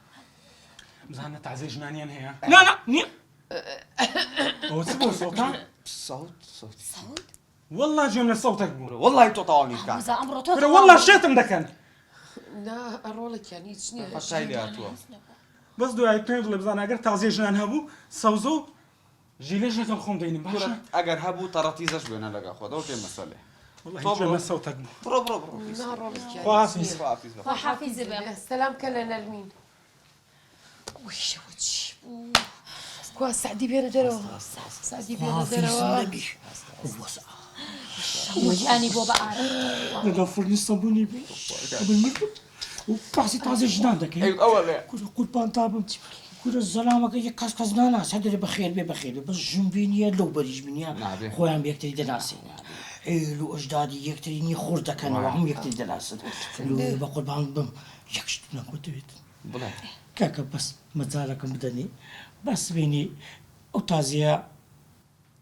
بزانە تازیە ژنانیان هەیە نا نییە ئەوە چ بۆ سەوتان سەوت وەڵا گوێم لە سەوتێک بوو وەڵی تۆ تەواو نیکە کورە وەڵا شێتم دەکەن نا ئەڕۆڵێکیان هیچ نییە پەشای لێ هاتووە بەس دوای پێم بڵێ بزانە ئەگەر تازیە ژنان هەبوو سەوزە و ژیلێژەکەم خۆم دەینم باشە ئەگەر هەبوو تەڕەتیزەش بێنە لەگە خۆدەوە پێم مەسەلێ تۆ بڕۆ سەوتێک بوو بڕۆ ناڕۆڵێکیان خواحافیز خواحافیز بێ سەلام کە لە نەرمین ویشەوە چی بوو کوا سعدی بێنە دەرەوە سعدی بێنە دەرەوە وجانی بۆ بە ئارە لەگەڵ فڕنی سەبوونی بێ و باسی تازە ژنان دەکەی کورە قوربان تابم کورە زەلامەکە یەک کەس کەس ناناسە دەرێ بەخێر بێ بەخێر بێ بەس ژن بینیە لەو بەریش بینیە خۆیان بە یەکتری دەناسێن ئێل و ئەژدادی یەکتری نی خۆر دەکەنەوە هەموو یەکتری دەناسن بە قوربان بم یەکشت نەکوتوێت کاکە بەس مەجارەکەم بدەنی بەس بینی ئەو تازیە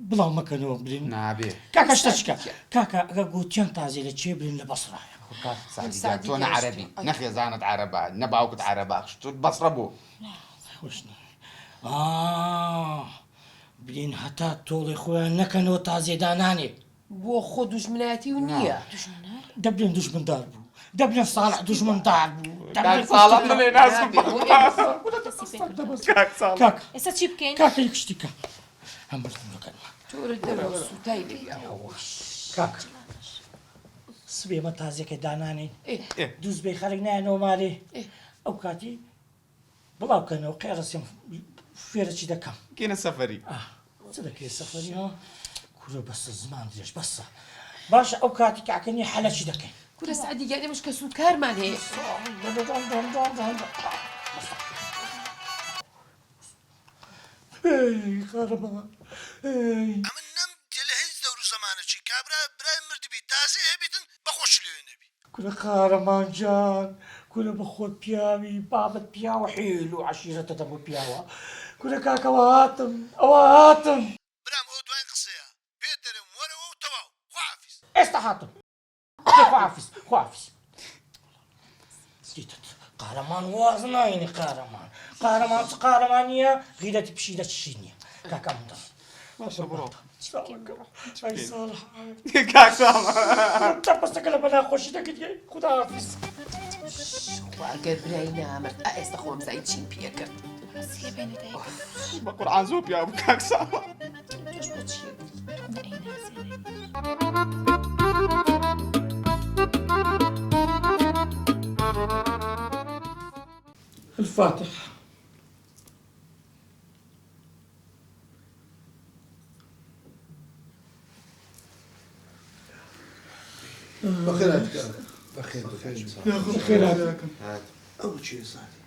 بڵاو مەکەنەوە برین نابێ کاکە شتە چکە کاکە ئەگە گوتیان تازیە لە چێ برین لە بەسڕایە تۆ نە عەرەبی نەخێزانت عەرەبە نە باوکت عەرەبە تۆ بەسڕە بوو برین هەتا تۆڵی خۆیان نەکەنەوە تازیێدانانێ بۆ خۆ دوژمنایەتی و نییە دەبرێن دوژمندار بوو دەبرێن ساڵح دوژمندار بوو ئێستا چی بکەین کاکە یەکشتیکە هەم بردنەکەن تۆرە دەرەوە سوتای لێ کاکە سبێمە تازیەکە دانانێ دووز بێ خەرێک نایەنەوە مارێ ئەو کاتی بڵاوکەنەوە قێڕەسیم فێرەچی دەکەم گێنە سەفەری چ دەکەی سەفەری ها کورە بەسە زمان درێژ بەسە باشە ئەو کاتی کاکەنی حەلەچی دەکەین کورە سعدی گەر ئێمەش کە سوودکارمان هەیە قارەمان ئەمن نەم تێ لە هیچ دەور و زەمانەچی کابرا برای مردبی تازە هەبێتن بەخۆش لێوێ نەبی کورە قارەمان جان کورە بە خۆت پیاوی بابت پیاوە حیل و عەشیرەتە دەبوو پیاوە کورە کاکەوە هاتم ئەوە هاتم برام ئەو دوای قسەیە پێ دەرم وەرەوە و تەواو خواحافیز ئێستا هاتم خواحافیز خواحافیز دیتت قارەمان واز ناینی قارەمان چ قارەمانیە غیرەتی پشیلە چشی نییە کاکە من دەڕ باشە بڕۆ تەپەستەکە لە بەلا خۆشی دەکردی خوداحافیز ئەگەر برای نامرد ئێستا خۆم زای چین پێ کرد بە قورعان زۆر پیا بوو کاک ساڵح الفاتحة بەخێر ئەو چێ زانی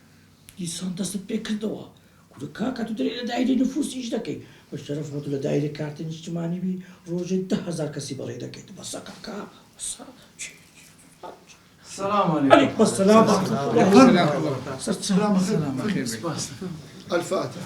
دیسان دەستت پێ کردەوە کورە کاکە تو دەرێ لە دایری نفوسیش دەکەی بە شەرەف تو لە دایری کارتی نیشتمانی بی ڕۆژێ 10,000 کەسی بەڕێ دەکەیت بەسە کاکە السلام عليكم السلام الفاتحة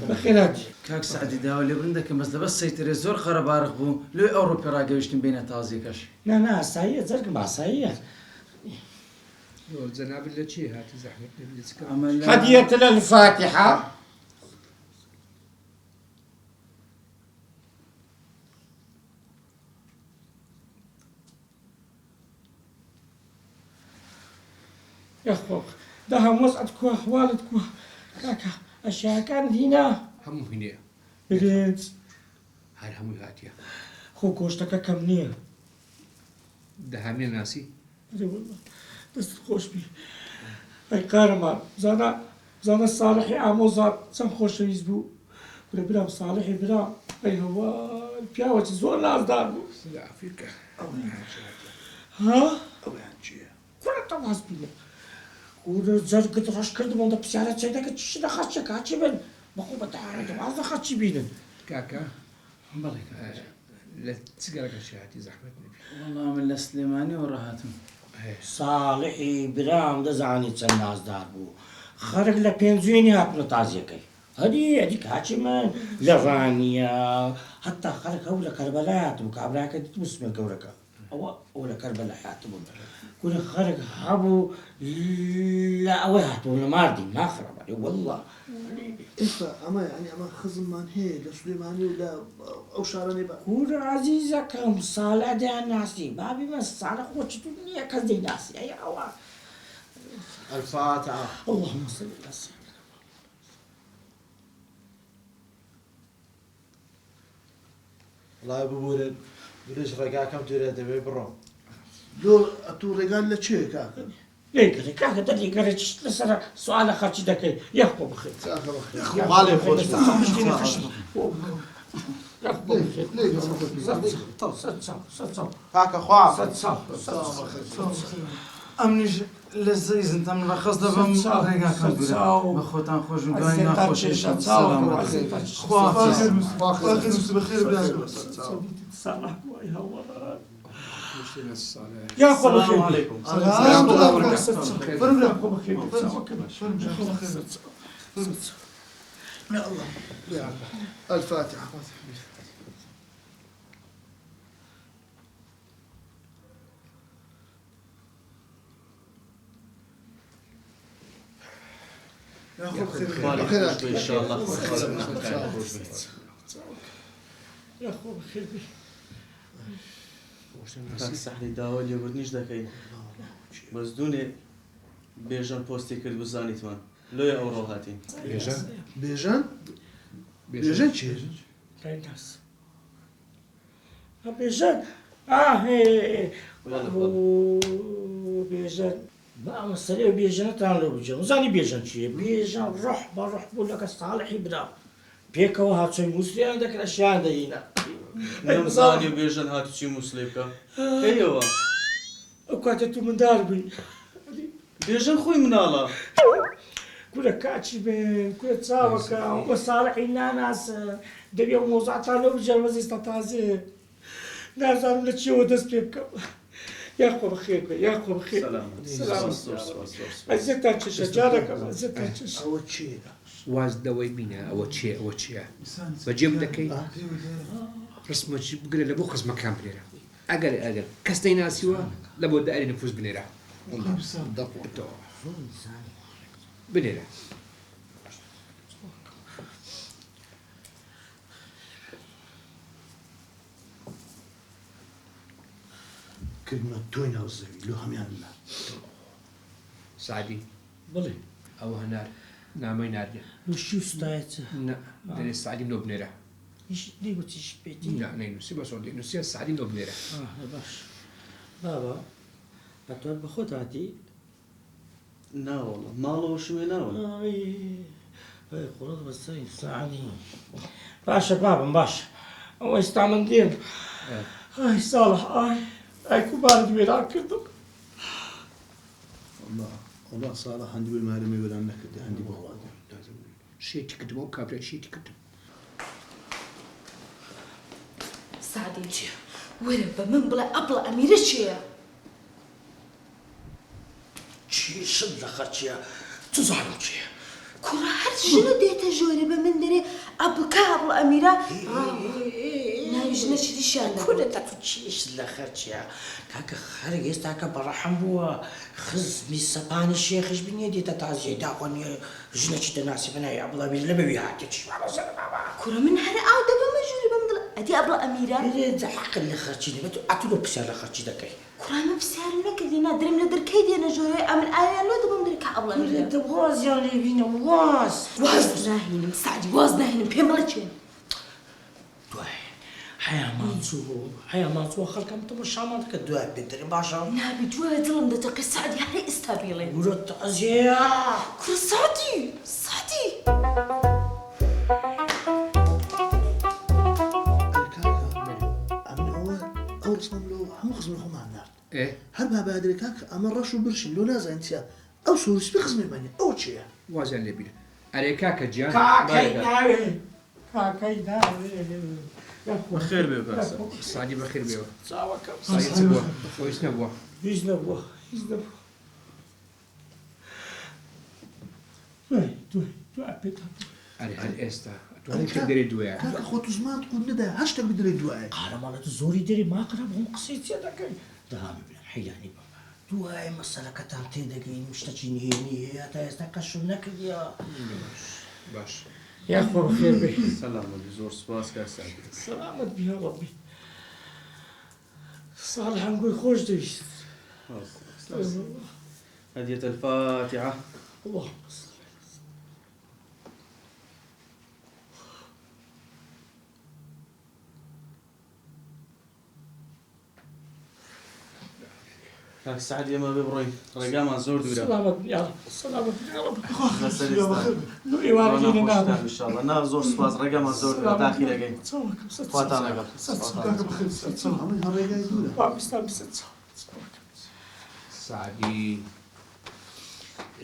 بەخێراتی کاک سعدی داوا لێ بڕین دەکەم بەس لەبەر سەیترێ زۆر خەرەبارق بوو لێ ئەوڕۆپی ڕاگەیشتن بینە تازیەکەش نا ئاساییە جەرگم ئاساییە جناب اللي شي هاتي زحمة هدية للفاتحة. يا أخوك ده وسعتكوا والدكوا كاكا أشياء كانت هنا همو هنا ريت هاي همو هاتيا خو كوشتك كم نية ده همي ناسي أي والله بس خوش بي أي كارمان زانا صالحي عموزار سم خوش يزبو ولا برام صالحي برام أي هو البياوة زور ناس دارو لا فيك ها كل طبعا بينا ورجال قد راش كردم وندا بسيارة سيدا كتش دخلت كاتش بين بقول بتعرض بعض دخلت بينا كاكا بلي لا تسقلك هاتي زحمة نبي والله من السليماني وراهاتم صالحي برام دزاني الناس داربو خرج لبنزيني هاتنا تازيكي هدي كاتش من لرانيا حتى خرج هولا كربلات وكابراك تبص من كوركا أو ولا كربلاء حاتم كل خرج هابو لا وهات ولا ماردي ما خرب والله اما يعني اما خزم مان هي لسليماني ولا او شارني بقى كل عزيزكم صالح دي الناسي بابي ما صالح وش الدنيا كذي ناسي يا الله الفاتحة. اللهم صل على سيدنا والله يا ابو بورد بليش رقا كم تريد تبي برو لو اتو رجال لتشي كاكا ليك كاكا تدري قريتش لسه سؤال خرج دك يخبو بخير كاكا بخير مالي خوش كاكا خواه امنيش لزيز انت من رخص دابا رقا كم تريد بخوتان خوش مقاين ناخوش السلام عليكم خواه واخر بخير بلاد صالح يا هو مشينا الصلاة يا اخو بخير السلام عليكم السلام يا الله الفاتحة. يا أخو بخير ان شاء الله يا اخو بخير کاک سەحری داوا لێبوردنیش دەکەین بەس دوونێ بێژەن پۆستی کرد بزانیتمان لۆیە ئەوڕۆ هاتین بێژەن چی؟ كايناس بيجن بيجن ما مسألة بيجن تعالوا بيجن زاني بيجن شيء بيجن روح بقول لك الصالح يبدا بيك وهات شيء مسلم عندك الأشياء دينا نەمزانی بێژەن هاتوچی موسڵێ بکە کەیەوە وكاتتو من داربي بێژەن خۆی مناڵە كل كاتشي بين كل تساوكا وصالح ناس دبي موضوع تانو بجرمز استطازي ناس عم نتشيو دس بيبكا يا اخو بخير يا اخو بخير سلام عزتك شجارك عزتك أو تشي واز دوي بينا او تشي بجيب دكي رسمة بقول لابو خص مكان بنيرة اقل كستينا سوا لابد ان نفوز بنيرة بنيرة كلمة توينا وزوي لو هم يعلمنا سعدي بلي او هنار نامي نارجع وشو ستايت لا دري سعدي منو بنيرة ايش دي وتش بيتي لا نينو سيبا صوتي نسيا سعدي منو بنيرة باش بابا اتوقع بخود هاتي ناوەڵە ماڵەوە شوێ ناوە اي خلاص بس ساعدني باشا بابا باشا هو يستعمل دين اي صالح اي كبار دويران كردك والله صالح عندي بالمهرمي ولا عنك عندي بغوات شيء تكتبه كابرا شيء تكتب سعدي وربا من بلا أبلا أميرة شيء چی شد لخرچیا تو زعلم چیه كرة هر شنو ديتا جوربة من دري أبو كابل أميرة لا ژنە چریشیان کورە تو چیش لە خەرچیە کاکە خەرگ ئێستاکە بەڕەحم بووە خزمی سەپانی شێخش بینیە دێتە تازیە داخۆنیە ژنەی دەناسی بنای ئەبڵە بیر لە بەوی هاتێ چیماڵە سەر بابا کوڕە من هەر ئاو دەبە مەژوری بەم دڵ ئەدی ئەبڵە ئەمیرە حەقل لە خەرچی دەبێت ئەتو لە پرسیار لە خەرچی دەکەی کوڕانە پرسیارم نەکردی نا درێم لە دەرکەی دێنە ژۆرەوەی ئەمن ئاویان لۆ دەبم دەرکە ئەبڵە ئەمیرە وازیان لێ بینە واز ناهینم سعدی واز ناهینم پێم بڵە چێن دوای هەیە ماچووە خەڵکەم تۆ بە شامان کە دوای بێتەرێ باشە نابی دوای دڵم دەتەقی سعدی هەرێ ئێستا بێڵێ گورە تازیەیە کوڕە سعدی ئەو ڕستم لەو هەموو خزمە خۆمان نرد هەر بابادرێ کاکە ئەمە ڕەش و برشن لۆ نازانین چیە ئەو سوورسپی خزمێمانێ ئەو چییە وازیان لێ بیرە ئەرێ کاکە گیان کاکەی ناوێ بەخێر بێ کاکە سادی بەخێر بێەوە چاوەکەم سادی بووە خۆیش نەبووە هیچ نەبووە دوای پێتان ئەرێ هەر ئێستا هەموو شتێک دەرێ دوایە کاکە خۆ تو زمان قوت نەدا هەر شتێک بدرێ دوایە قارەماڵەت زۆری دەری ماکرا بۆم قسەی چێ دەکەین داها ببینم حەیرانی بە دوای مەسەلەکەتان تێدەگەین شتەکی نهێنی هەیە تا ئێستا کەشم نەکردیە باش یاخۆ بەخێر بێ سەلامەت زۆر سوپاس کاک سعدی سەلامەت بی یا ڕەبی ساڵ هەنگۆی خۆش دەویست هدية الفاتحة. اللهم صل كاك سعد يا ما ببروي رقام الزور دولا. سلامت يا رب سلامت يا رب. نوي وارجيني نادر ان شاء الله نادر زور سباز رقام الزور دولا داخل جاي. فاتانا قبل. سعدي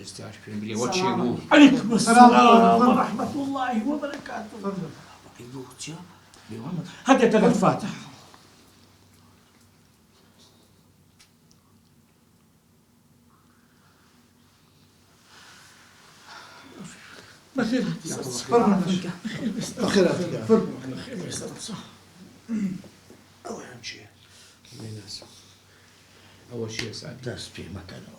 استاذ بن وجهه عليكم السلام ورحمة الله وبركاته. هديت لك الفاتحة. بخير بخير أول شيء أول شيء سعد داس في مكانه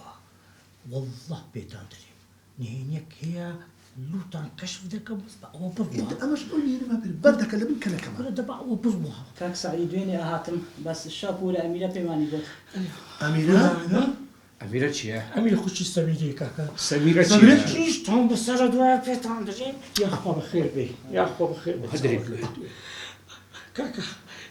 والله بيتان دريم نهينيك هي لوتان كشف ذاك بس بقى وبروها انت اما شو لي ما بردك اللي منك كمان ولا دبع وبروها كاك سعيد وين يا هاتم بس الشاب ولا أميرة بيماني قلت أميرة؟ أميرة شيا أميرة خش سميرة كاكا سميرة شيا شيش تهم بس أنا دواء بيتان دريم يا أخو بخير بي يا أخو بخير بي هدري كاكا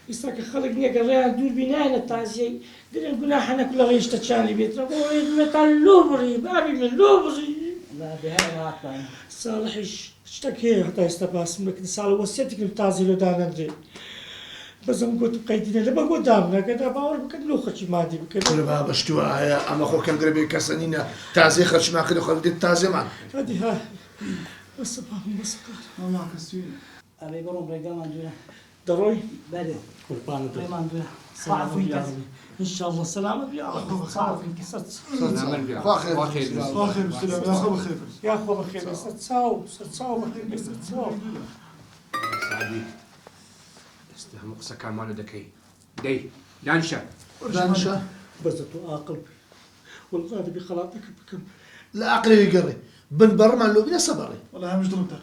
يساك خلقني قريها دور بناء التعزية قلنا الجناح أنا كل غيش تشاني بيت ربوي بيتان لوبري بابي من لوبري لا بهاي هاتم صالحش اشتكي حتى يستباس منك صار وصيتك التعزية لو دانا ندري بس أنا قلت قيدنا لما قدامنا كذا باور بكن لو خشي مادي بكن كل بابا اشتوا أما خو كان قريب كسنينا تعزي خرج ما كده خلدي التعزي معنا هذه هاي بس بابا بس ما كسوين أبي بروم رقم عندنا دروي بدي قربان رقم عندنا صعب يا ربي إن شاء الله سلامة يا رب صعب سلامة فاخر فاخر سلام يا أخو بخير يا أخو بخير ستساو بخير ستساو سعدي استهم قصة كمان دكي دي دانشا دانشا بزتو عاقل والغادي بخلاطك بكم لا عقلي يقري بن بر مع اللوبيا صبري والله مش ضرب تاخي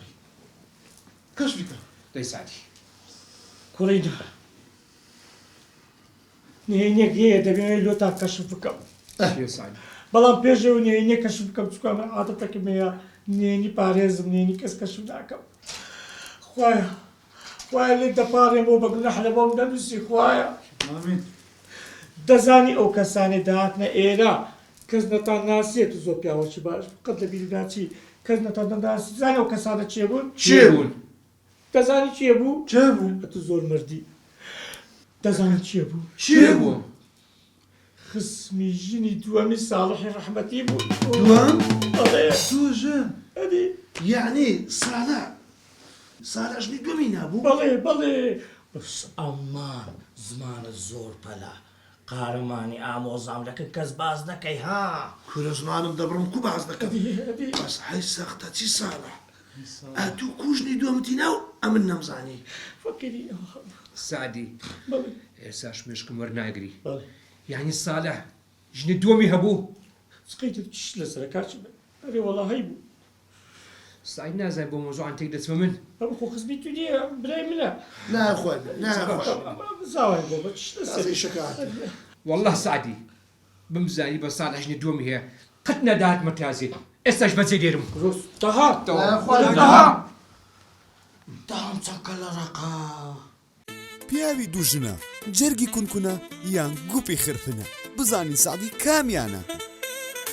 كاش فيك دي سعدي كورينا نهينيك هي دبي لو تكشفكم يا سعدي بلان بيجو نهيني كشفكم تكون عادتك ميا نهيني باريز نهيني كشفناكم خوايا اللي دباري مو بقول نحن بوم دمسي خوايا امين دزاني او كساني داتنا ايرا كزنا تناسي تزو بياو شباش قد بيلاتي كزنا تناسي زاني او كسانه تشيبون دزاني تشيبو تزور مردي دزاني تشيبو خصمي جيني دوامي صالحي رحمتي بو دوام؟ دوجان هادي يعني صالح جني دوامين ابو بلي بس امان زمان الزور بلا قارماني اموزام لكن كز باز دكي ها كل زمان مدبرم كو باز دكي بس هاي ساختتي صالح اتو كوجني دوامتي ناو امن نمزاني فكري سعدی بەڵێ ئێساش مشکم وەرناگری بەڵێ یعنی ساڵح ژنی دووەمی هەبوو سقیت چش لەسەر کاچ ئەرێ وەڵا هەی بوو سعید نازای بۆ مۆزوعان تێک دەچمە من ئەمە خۆ خزمی تو نییە برای منە ناخۆی ناخۆش زاوای بۆ بە چش لەسەر شکات والله سعدی بمزانی بە ساڵح ژنی دووەمی هەیە قەت نەداهاتمە تازێ ئێستاش بەجێ دێرم دام چەکە لە ڕقا پیاوی دوژنە جەرگی کونکونە یان گوپی خرپنە بزانی سعدی کامیانە